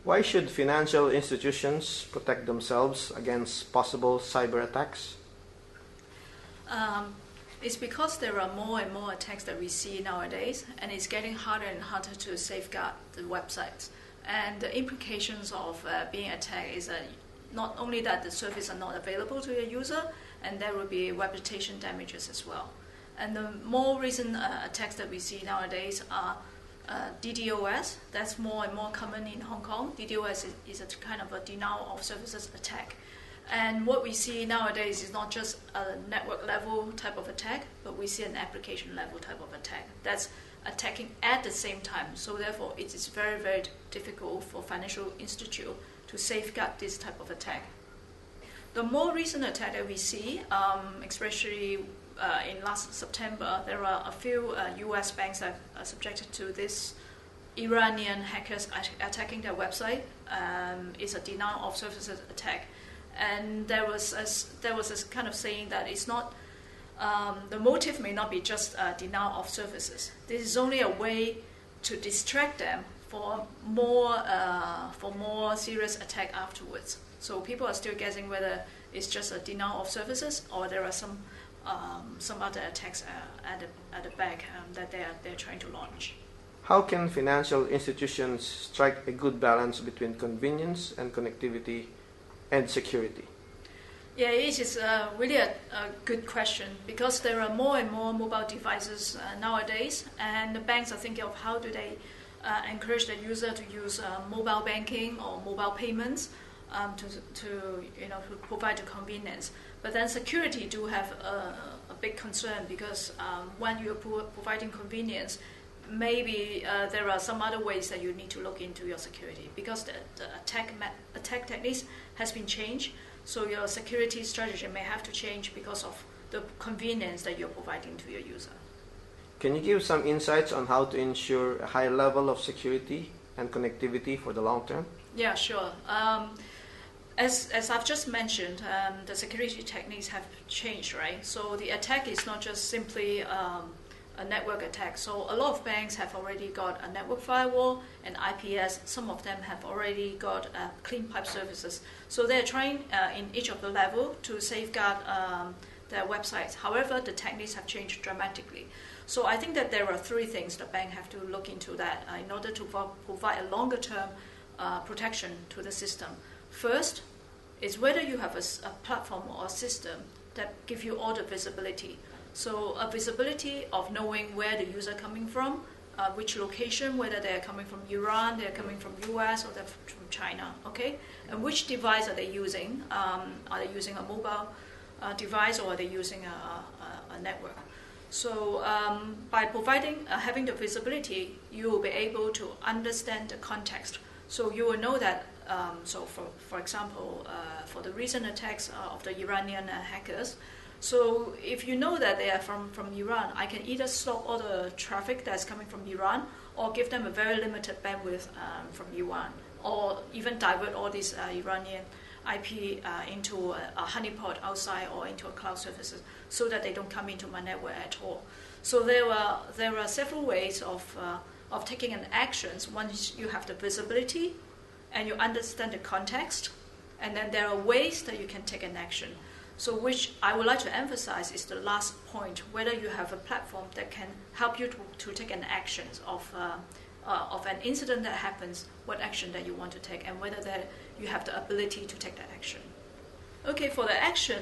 Why should financial institutions protect themselves against possible cyber attacks? It's because there are more and more attacks that we see nowadays, and it's getting harder and harder to safeguard the websites. And the implications of being attacked is not only that the services are not available to your user, and there will be reputation damages as well. And the more recent attacks that we see nowadays are DDoS. That's more and more common in Hong Kong. DDoS is a kind of a denial of services attack. And what we see nowadays is not just a network level type of attack, but we see an application level type of attack that's attacking at the same time. So therefore, it is very, very difficult for financial institute to safeguard this type of attack. The more recent attack that we see, especially in last September, there are a few US banks that are subjected to this Iranian hackers attacking their website. It's a denial of services attack. And there was a kind of saying that it's not, the motive may not be just denial of services. This is only a way to distract them for more serious attack afterwards. So people are still guessing whether it's just a denial of services or there are some other attacks at the back that they're trying to launch. How can financial institutions strike a good balance between convenience and connectivity and security? Yeah, it is really a good question because there are more and more mobile devices nowadays, and the banks are thinking of how do they encourage the user to use mobile banking or mobile payments to provide the convenience. But then security do have a big concern because when you're providing convenience, maybe there are some other ways that you need to look into your security because the attack techniques has been changed. So your security strategy may have to change because of the convenience that you're providing to your user. Can you give some insights on how to ensure a high level of security and connectivity for the long term? Yeah, sure. As I've just mentioned, the security techniques have changed, right? So the attack is not just simply a network attack. So a lot of banks have already got a network firewall and IPS. Some of them have already got clean pipe services. So they're trying in each of the level to safeguard their websites. However, the techniques have changed dramatically. So I think that there are three things the bank have to look into that in order to provide a longer term protection to the system. First is whether you have a platform or a system that give you all the visibility. So a visibility of knowing where the user coming from, which location, whether they are coming from Iran, they are coming from US, or they're from China, okay? And which device are they using? Are they using a mobile device or are they using a network? So by providing, having the visibility, you will be able to understand the context. So you will know that, so for example, for the recent attacks of the Iranian hackers, so if you know that they are from Iran, I can either stop all the traffic that's coming from Iran or give them a very limited bandwidth from Iran, or even divert all these Iranian IP into a honeypot outside or into a cloud services so that they don't come into my network at all. So there are several ways of taking an actions once you have the visibility and you understand the context, and then there are ways that you can take an action. So which I would like to emphasize is the last point, whether you have a platform that can help you to take an action of an incident that happens, what action that you want to take, and whether that you have the ability to take that action. Okay, for the action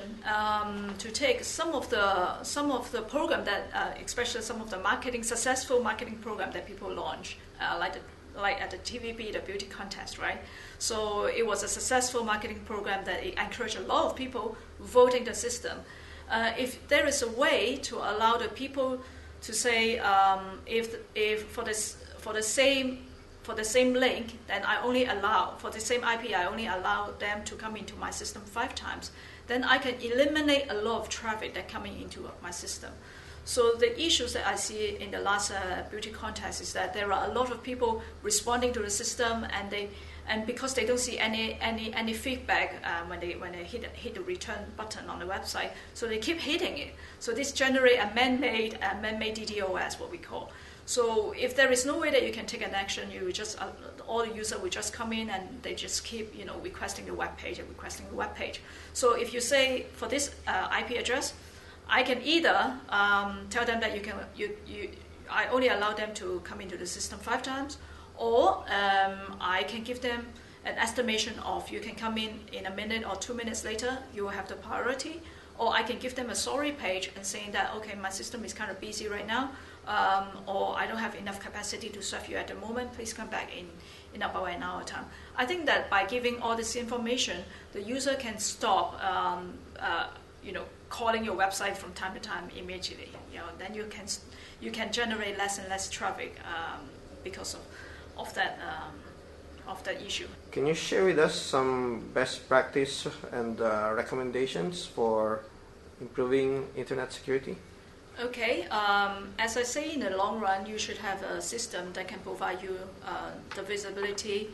to take some of the program that, especially some of the successful marketing program that people launch, like at the TVB, the beauty contest, right? So it was a successful marketing program that encouraged a lot of people voting the system. If there is a way to allow the people to say, if for the same link, then I only allow, for the same IP, I only allow them to come into my system 5 times, then I can eliminate a lot of traffic that coming into my system. So the issues that I see in the last beauty contest is that there are a lot of people responding to the system, and because they don't see any feedback when they hit the return button on the website, so they keep hitting it. So this generates a man-made DDoS, what we call. So if there is no way that you can take an action, you just all the user will just come in and they just keep requesting the web page and requesting the web page. So if you say for this IP address, I can either tell them that I only allow them to come into the system 5 times, or I can give them an estimation of you can come in a minute or 2 minutes later, you will have the priority. Or I can give them a sorry page and saying that, okay, my system is kind of busy right now, or I don't have enough capacity to serve you at the moment, please come back in about an hour time. I think that by giving all this information, the user can stop calling your website from time to time immediately. Then you can generate less and less traffic because of that issue. Can you share with us some best practice and recommendations for improving internet security? Okay, as I say, in the long run, you should have a system that can provide you the visibility,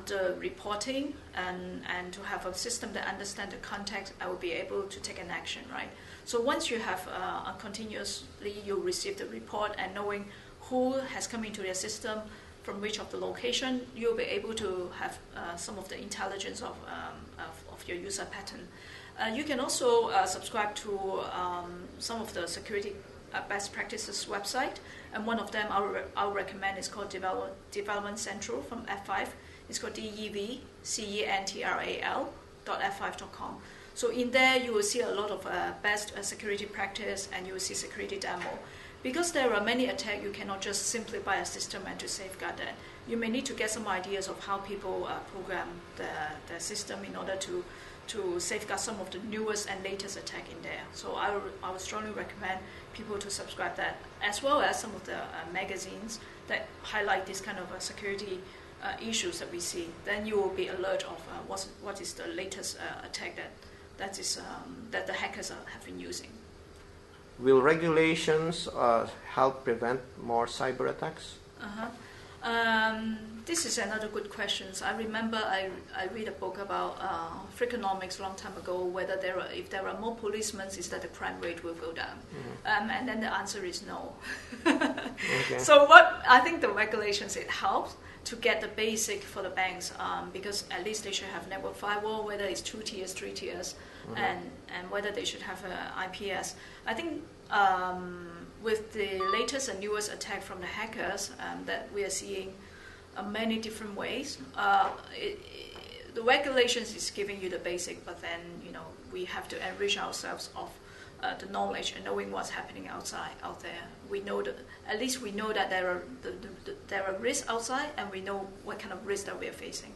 the reporting, and to have a system that understands the context, I will be able to take an action, right? So once you have continuously, you receive the report and knowing who has come into your system, from which of the location, you'll be able to have some of the intelligence of your user pattern. You can also subscribe to some of the security best practices website, and one of them I'll recommend is called Development Central from F5. It's called devcentral.f5.com. So in there you will see a lot of best security practice, and you will see security demo. Because there are many attacks, you cannot just simply buy a system and to safeguard that. You may need to get some ideas of how people program the system in order to safeguard some of the newest and latest attack in there. So I would strongly recommend people to subscribe that, as well as some of the magazines that highlight this kind of security issues that we see. Then you will be alert of what is the latest attack that the hackers have been using. Will regulations help prevent more cyber attacks? This is another good question. I remember I read a book about Freakonomics a long time ago, whether if there are more policemen, is that the crime rate will go down? And then the answer is no. Okay. So what I think the regulations, it helps to get the basic for the banks, because at least they should have network firewall, whether it's 2 tiers, 3 tiers, and whether they should have IPS. I think with the latest and newest attack from the hackers that we are seeing many different ways, the regulations is giving you the basic, but then we have to enrich ourselves of the knowledge and knowing what's happening out there. We know that at least we know that there are risks outside, and we know what kind of risks that we are facing.